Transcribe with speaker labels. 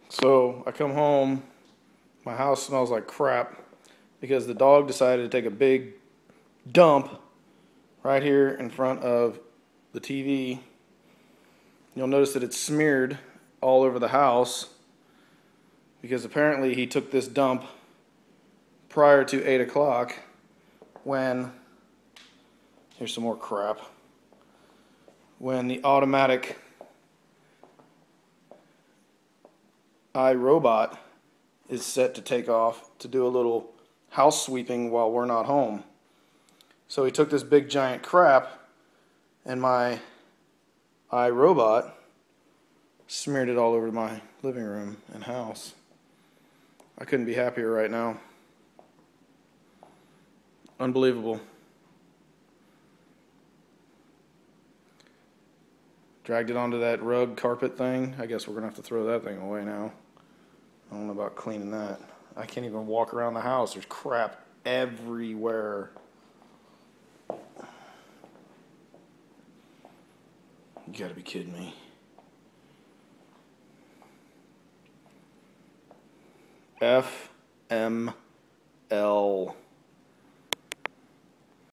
Speaker 1: So I come home, my house smells like crap because the dog decided to take a big dump right here in front of the TV. You'll notice that it's smeared all over the house because apparently he took this dump prior to 8 o'clock when, here's some more crap, when the automatic iRobot is set to take off to do a little house sweeping while we're not home. So he took this big giant crap and my iRobot smeared it all over my living room and house. I couldn't be happier right now. Unbelievable. Dragged it onto that rug carpet thing. I guess we're going to have to throw that thing away now. I don't know about cleaning that. I can't even walk around the house. There's crap everywhere. You gotta be kidding me. FML.